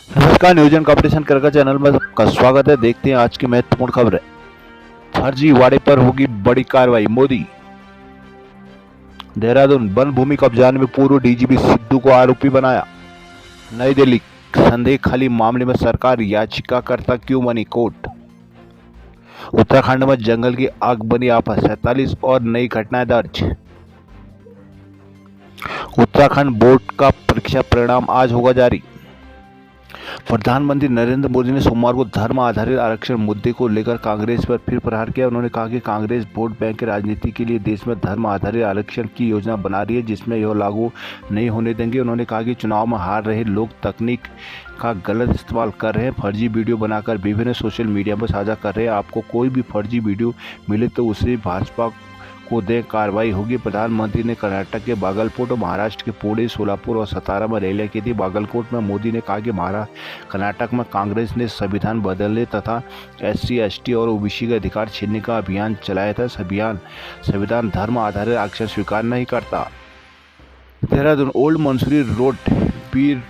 नमस्कार, news and competition Karka channel में सबका स्वागत है। देखते हैं आज की महत्वपूर्ण खबरें। फर्जीवाड़े पर होगी बड़ी कार्रवाई, मोदी। देहरादून, वन भूमि कब्जाने में पूर्व डीजीपी सिद्धू को आरोपी बनाया। नई दिल्ली, संदेह खाली मामले में सरकार याचिकाकर्ता क्यों बनी कोर्ट। उत्तराखंड में जंगल की आग बनी आफत, 47 और नई घटनाएं दर्ज। उत्तराखंड बोर्ड का परीक्षा परिणाम आज होगा जारी। प्रधानमंत्री नरेंद्र मोदी ने सोमवार को धर्म आधारित आरक्षण मुद्दे को लेकर कांग्रेस पर फिर प्रहार किया। उन्होंने कहा कि कांग्रेस वोट बैंक की राजनीति के लिए देश में धर्म आधारित आरक्षण की योजना बना रही है, जिसमें यह लागू नहीं होने देंगे। उन्होंने कहा कि चुनाव में हार रहे लोग तकनीक का गलत इस्तेमाल कर रहे हैं, फर्जी वीडियो बनाकर विभिन्न सोशल मीडिया पर साझा कर रहे हैं। आपको कोई भी फर्जी वीडियो मिले तो उसे भाजपा को दें, कार्रवाई होगी। प्रधानमंत्री ने कर्नाटक के बागलकोट और महाराष्ट्र के पुणे, सोलापुर और सतारा में रैलियां की थी। बागलकोट में मोदी ने कहा कि कर्नाटक में कांग्रेस ने संविधान बदलने तथा SC, ST और OBC के अधिकार छीनने का अभियान चलाया था। संविधान धर्म आधारित आरक्षण स्वीकार नहीं करता। देहरादून, ओल्ड मंसूरी रोड पीर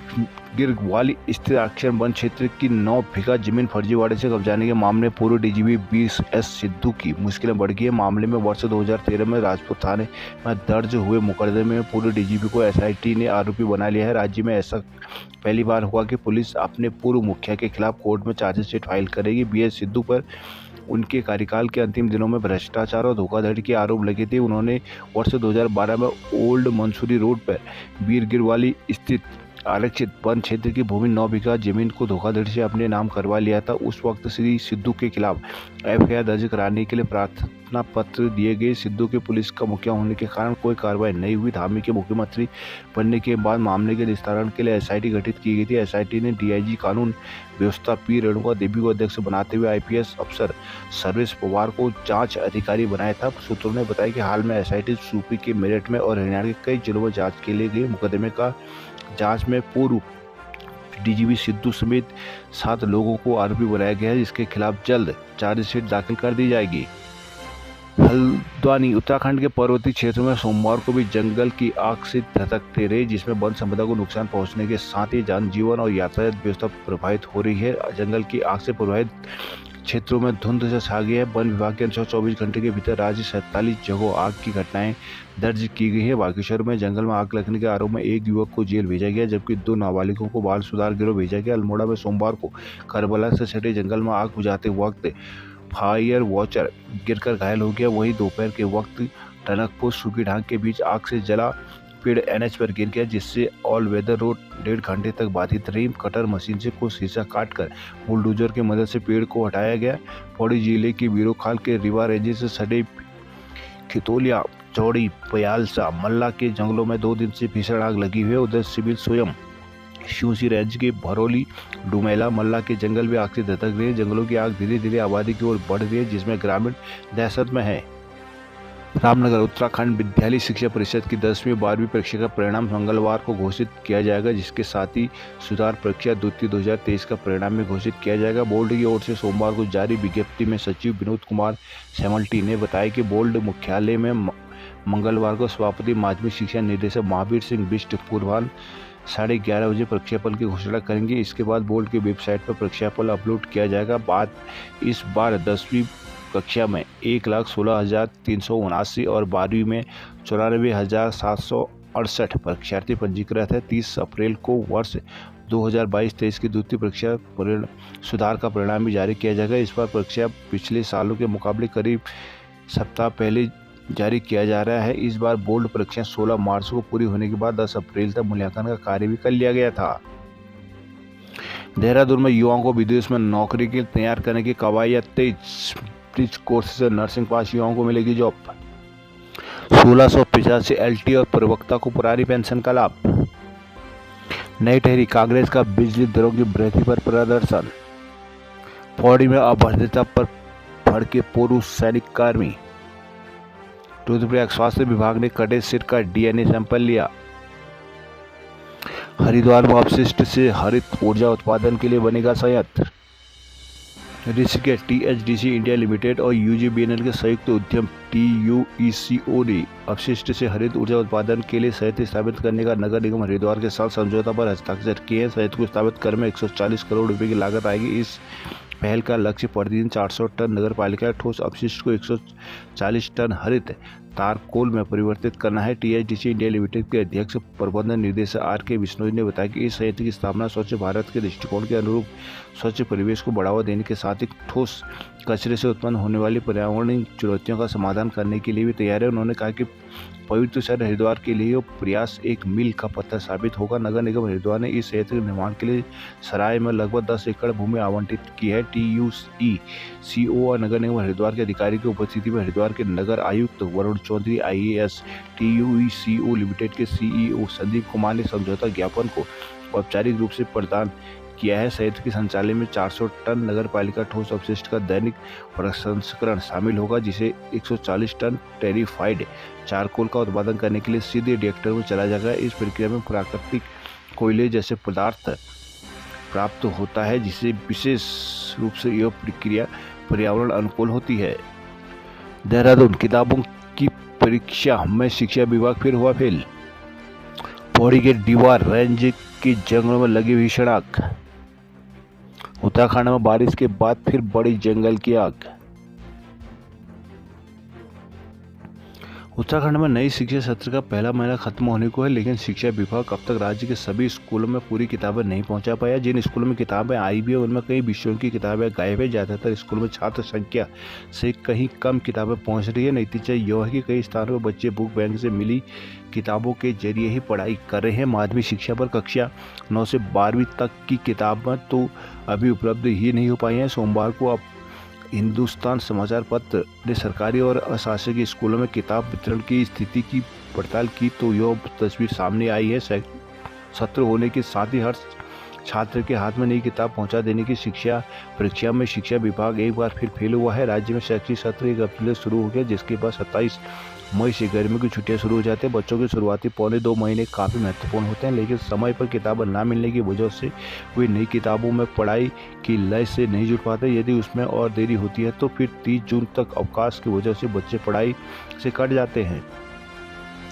गिरवाली स्थित आरक्षण वन क्षेत्र की 9 बीघा जमीन फर्जीवाड़े से कब्जाने के मामले में पूर्व डीजीपी BS सिद्धू की मुश्किलें बढ़ गई है। मामले में वर्ष 2013 में राजपुर थाने में दर्ज हुए मुकदमे में पूर्व डीजीपी को SIT ने आरोपी बना लिया है। राज्य में ऐसा पहली बार हुआ कि पुलिस अपने पूर्व मुखिया के खिलाफ कोर्ट में चार्जशीट फाइल करेगी। BS सिद्धू पर उनके कार्यकाल के अंतिम दिनों में भ्रष्टाचार और धोखाधड़ी के आरोप लगे थे। उन्होंने वर्ष 2012 में ओल्ड मंसूरी रोड पर बीर गिरवाली स्थित आरक्षित वन क्षेत्र की भूमि 9 बीघा जमीन को धोखाधड़ी से अपने नाम करवा लिया था। उस वक्त श्री सिद्धू के खिलाफ FIR दर्ज कराने के लिए प्रार्थना पत्र दिए गए। सिद्धू के पुलिस का मुखिया होने के कारण कोई कार्रवाई नहीं हुई। धामी के मुख्यमंत्री बनने के बाद मामले के निस्तारण के लिए SIT गठित की गई थी। SIT ने DIG कानून व्यवस्था P रेणुका देवी को अध्यक्ष बनाते हुए IPS अफसर सर्वेश पवार को जांच अधिकारी बनाया था। सूत्रों ने बताया कि हाल में SIT यूपी के मेरठ में और हरियाणा के कई जिलों में जांच के लिए गए मुकदमे का जांच में पूर्व डीजीपी सिद्धू समेत 7 लोगों को आरोपी बनाया गया है, जिसके खिलाफ जल्द चार्जशीट दाखिल कर दी जाएगी। हल्द्वानी, उत्तराखंड के पर्वतीय क्षेत्रों में सोमवार को भी जंगल की आग से धधकते रहे, जिसमें वन संपदा को नुकसान पहुंचने के साथ ही जनजीवन और यातायात व्यवस्था प्रभावित हो रही है। जंगल की आग से प्रभावित क्षेत्रों में धुंध से छा गया है। वन विभाग के अनुसार 24 घंटे के भीतर राज्य 47 जगहों आग की घटनाएं दर्ज की गई है। बागेश्वर में जंगल में आग लगने के आरोप में एक युवक को जेल भेजा गया, जबकि 2 नाबालिगों को बाल सुधार गृह भेजा गया। अल्मोड़ा में सोमवार को करबला से सटे जंगल में आग बुझाते वक्त फायर वॉचर गिरकर घायल हो गया। वहीं दोपहर के वक्त टनकपुर सूखी ढांग के बीच आग से जला पेड़ NH पर गिर गया, जिससे ऑल वेदर रोड 1.5 घंटे तक बाधित रही। कटर मशीन से कुछ हिस्सा काटकर बुलडोजर की मदद से पेड़ को हटाया गया। पौड़ी जिले के बीरोखाल के रिवा रेंज से सटे खितौलिया, चौड़ी, पयालसा, मल्ला के जंगलों में 2 दिन से भीषण आग लगी हुई है। उधर सिविल स्वयं शिवसी रेंज के भरौली, डुमेला, मल्ला के जंगल भी आग से धधक रहे हैं। जंगलों की आग धीरे धीरे आबादी की ओर बढ़ रही है, जिसमें ग्रामीण दहशत में है। रामनगर, उत्तराखंड विद्यालय शिक्षा परिषद की 10वीं और 12वीं परीक्षा का परिणाम मंगलवार को घोषित किया जाएगा, जिसके साथ ही सुधार परीक्षा द्वितीय 2023 का परिणाम भी घोषित किया जाएगा। बोर्ड की ओर से सोमवार को जारी विज्ञप्ति में सचिव विनोद कुमार सेमल्टी ने बताया कि बोर्ड मुख्यालय में मंगलवार को सभापति माध्यमिक शिक्षा निदेशक महावीर सिंह बिष्ट पूर्वाह्न 11:30 बजे परीक्षाफल की घोषणा करेंगे। इसके बाद बोर्ड की वेबसाइट पर परीक्षाफल अपलोड किया जाएगा। इस बार 10वीं कक्षा में 1,16,379 और 12वीं में 94,768 परीक्षार्थी पंजीकृत है। 30 अप्रैल को वर्ष 2022-23 की द्वितीय परीक्षा सुधार का परिणाम भी जारी किया जाएगा। इस बार परीक्षा पिछले सालों के मुकाबले करीब सप्ताह पहले जारी किया जा रहा है। इस बार बोर्ड परीक्षा 16 मार्च को पूरी होने के बाद 10 अप्रैल तक मूल्यांकन का कार्य भी कर लिया गया था। देहरादून में युवाओं को विदेश में नौकरी के लिए तैयार करने की कवायद तेज। ब्रिज कोर्स से नर्सिंग पास युवाओं को मिलेगी जॉब। 1685 LT और प्रवक्ता को पुरानी पेंशन का लाभ। नई ठहरी कांग्रेस का बिजली दरों की वृद्धि पर प्रदर्शन। पौड़ी में अभद्रता पर भड़के पूर्व सैनिक कर्मी। रुद्रप्रयाग, स्वास्थ्य विभाग ने कटे सिर का DNA सैंपल लिया। हरिद्वार में अपशिष्ट से हरित ऊर्जा उत्पादन के लिए बनेगा संयंत्र। ऋषिकेश THDC इंडिया लिमिटेड और UGBNL के संयुक्त उद्यम TUECO ने अपशिष्ट से हरित ऊर्जा उत्पादन के लिए संयंत्र स्थापित करने का नगर निगम हरिद्वार के साथ समझौता पर हस्ताक्षर किए हैं। संयंत्र को स्थापित करने में 140 करोड़ रुपए की लागत आएगी। इस पहल का लक्ष्य प्रतिदिन 400 टन नगर पालिका ठोस अपशिष्ट को 140 टन हरित तारकोल में परिवर्तित करना है। THDC इंडिया लिमिटेड के अध्यक्ष प्रबंधन निदेशक RK बिश्नोई ने बताया कि इस संयंत्र की स्थापना स्वच्छ भारत के दृष्टिकोण के अनुरूप स्वच्छ परिवेश को बढ़ावा देने के साथ ही ठोस कचरे से उत्पन्न होने वाली पर्यावरणीय चुनौतियों का समाधान करने के लिए भी तैयार है। उन्होंने कहा कि पवित्र शहर हरिद्वार के लिए प्रयास एक मील का पत्थर साबित होगा। नगर निगम हरिद्वार ने इस संयंत्र के निर्माण के लिए सराय में लगभग 10 एकड़ भूमि आवंटित की है। TUECO और नगर निगम हरिद्वार के अधिकारी की उपस्थिति में हरिद्वार के नगर आयुक्त Varun Chaudhary IAS TUECO limited के CEO संदीप कुमार ने समझौता ज्ञापन को औपचारिक रूप से प्रदान किया है। संयंत्र के संचालन में 400 टन नगर पालिका ठोस अपशिष्ट का दैनिक प्रसंस्करण शामिल होगा, जिसे 140 टन टेरिफाइड चारकोल का उत्पादन करने के लिए सीधे रिएक्टर में चला जाएगा। इस प्रक्रिया में प्राकृतिक कोयले जैसे पदार्थ प्राप्त होता है, जिसे विशेष रूप से यह प्रक्रिया पर्यावरण अनुकूल होती है। देहरादून किताबों की परीक्षा में शिक्षा विभाग फिर हुआ फेल। पौड़ी के दीवार रेंज के जंगलों में लगी भीषण आग। उत्तराखंड में बारिश के बाद फिर बड़ी जंगल की आग। उत्तराखंड में नई शिक्षा सत्र का पहला महीना खत्म होने को है, लेकिन शिक्षा विभाग अब तक राज्य के सभी स्कूलों में पूरी किताबें नहीं पहुंचा पाया। जिन स्कूलों में किताबें आई भी है उनमें कई विषयों की किताबें गायब है। ज़्यादातर स्कूलों में छात्र संख्या से कहीं कम किताबें पहुंच रही है। नतीजा यह है कि कई स्थानों पर बच्चे बुक बैंक से मिली किताबों के जरिए ही पढ़ाई कर रहे हैं। माध्यमिक शिक्षा पर कक्षा 9 से 12वीं तक की किताबें तो अभी उपलब्ध ही नहीं हो पाई हैं। सोमवार को अब हिंदुस्तान समाचार पत्र ने सरकारी और अशासकीय स्कूलों में किताब वितरण की स्थिति की पड़ताल की तो यह तस्वीर सामने आई है। सत्र होने के साथ ही हर छात्र के हाथ में नई किताब पहुंचा देने की शिक्षा परीक्षा में शिक्षा विभाग एक बार फिर फेल हुआ है। राज्य में शैक्षिक सत्र 1 अप्रैल से शुरू हो गया, जिसके बाद 27 मई से गर्मी की छुट्टियां शुरू हो जाती हैं। बच्चों के शुरुआती पौने 2 महीने काफ़ी महत्वपूर्ण होते हैं, लेकिन समय पर किताबें ना मिलने की वजह से वे नई किताबों में पढ़ाई की लय से नहीं जुड़ पाते। यदि उसमें और देरी होती है तो फिर 30 जून तक अवकाश की वजह से बच्चे पढ़ाई से कट जाते हैं।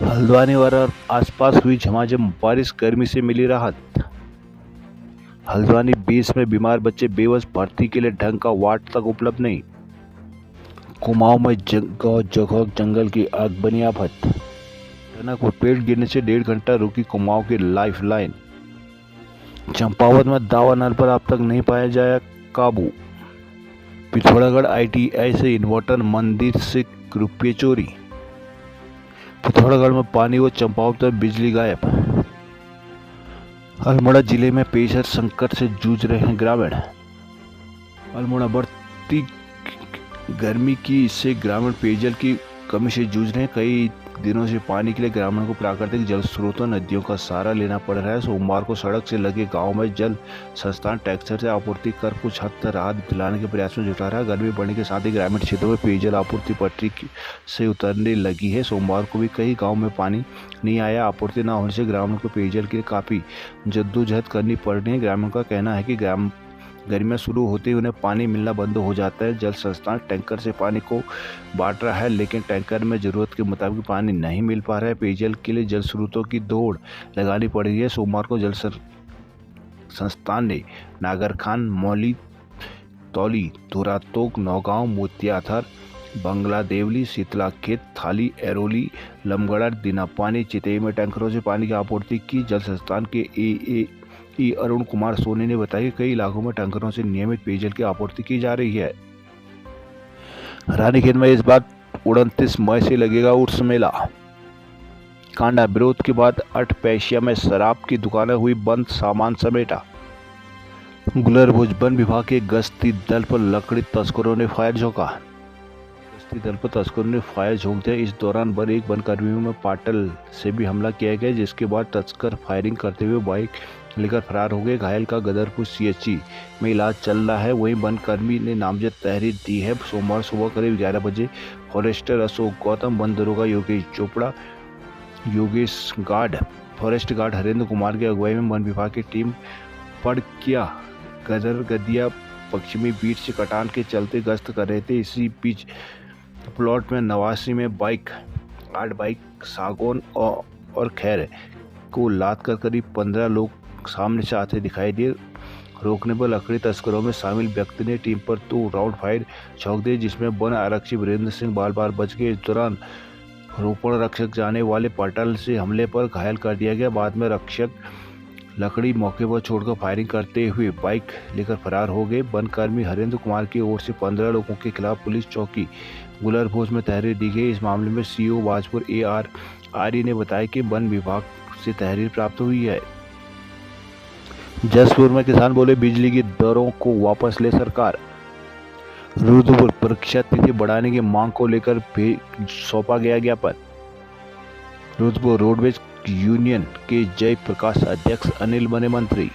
हल्द्वानी और आसपास हुई झमाझम बारिश, गर्मी से मिली राहत। हल्द्वानी 20 में बीमार बच्चे बेबस, भर्ती के लिए ढंग का वार्ड तक उपलब्ध नहीं। कुमाऊं में जगह जंगल की आग बनी आफत। टनक और पेड़ गिरने से 1.5 घंटा रुकी कुमाऊं की लाइफ लाइन। चंपावत में दावा नल पर अब तक नहीं पाया जाया काबू। पिथौरागढ़ ITI से इन्वर्टर, मंदिर से रुपये चोरी। पिथौरागढ़ में पानी व चंपावत में बिजली गायब। अल्मोड़ा जिले में पेयजल संकट से जूझ रहे हैं ग्रामीण। अल्मोड़ा बढ़ती गर्मी की से ग्रामीण पेयजल की कमी से जूझ रहे हैं। कई दिनों से पानी के लिए ग्रामीणों को प्राकृतिक जल स्रोतों, नदियों का सहारा लेना पड़ रहा है। सोमवार को सड़क से लगे गांव में जल संस्थान टैंकर से आपूर्ति कर कुछ हद तक राहत दिलाने के प्रयास में जुटा रहा है। गर्मी बढ़ने के साथ ही ग्रामीण क्षेत्रों में पेयजल आपूर्ति पटरी से उतरने लगी है। सोमवार को भी कई गाँव में पानी नहीं आया। आपूर्ति न होने से ग्रामीणों को पेयजल के लिए काफ़ी जद्दोजहद करनी पड़ रही है। ग्रामीणों का कहना है कि गर्मियाँ शुरू होते ही उन्हें पानी मिलना बंद हो जाता है। जल संस्थान टैंकर से पानी को बांट रहा है, लेकिन टैंकर में ज़रूरत के मुताबिक पानी नहीं मिल पा रहा है। पेयजल के लिए जल स्रोतों की दौड़ लगानी पड़ रही है। सोमवार को जल संस्थान ने नागरखान, मौली, तौली, धुरातोक, नौगांव, मोतियाथर, बंगला देवली, शीतला खेत, थाली, एरोली, लमगढ़, दीनापानी, चितई में टैंकरों से पानी की आपूर्ति की। जल संस्थान के AAE अरुण कुमार सोनी ने बताया कि कई इलाकों में टैंकरों से नियमित पेयजल की आपूर्ति की जा रही है। रानीखेत में इस बार 29 मई से लगेगा उर्स मेला। कांडा विरोध के बाद अठपैसिया में शराब की दुकानें हुई बंद, सामान समेटा। गुलरभुज वन विभाग के गश्ती दल पर लकड़ी तस्करों ने फायर झोंका। गश्ती दल पर तस्करों ने फायर झोंक दिया। इस दौरान एक वनकर्मियों में पाटल से भी हमला किया गया, जिसके बाद तस्कर फायरिंग करते हुए बाइक लेकर फरार हो गए। घायल का गदरपुर CHC में इलाज चल रहा है। वहीं वनकर्मी ने नामजद तहरीर दी है। सोमवार सुबह करीब 11 बजे फॉरेस्टर अशोक गौतम, वन दरोगा Yogesh Chopra, Yogesh guard, forest guard Harendra Kumar की अगुवाई में वन विभाग की टीम पड़किया, गदर, गदिया, पश्चिमी बीट से कटान के चलते गश्त कर रहे थे। इसी बीच प्लॉट में नवासी में 8 बाइक सागौन और खैर को लाद कर करीब 15 लोग सामने से आते दिखाई दिए। रोकने पर लकड़ी तस्करों में शामिल व्यक्ति ने टीम पर 2 राउंड फायर झोंक दिए, जिसमें वन आरक्षी वीरेंद्र सिंह बार बच गए। इस दौरान रोपण रक्षक जाने वाले पटल से हमले पर घायल कर दिया गया। बाद में रक्षक लकड़ी मौके पर छोड़कर फायरिंग करते हुए बाइक लेकर फरार हो गए। वनकर्मी हरेंद्र कुमार की ओर से 15 लोगों के खिलाफ पुलिस चौकी गुलरभोज में तहरीर दी गई। इस मामले में सीओ बाजपुर AR आर्य ने बताया कि वन विभाग से तहरीर प्राप्त हुई है। जसपुर में किसान बोले बिजली की दरों को वापस ले सरकार। रुद्रपुर परीक्षा तिथि बढ़ाने की मांग को लेकर सौंपा गया ज्ञापन। रुद्रपुर रोडवेज यूनियन के जय प्रकाश अध्यक्ष, अनिल बने मंत्री।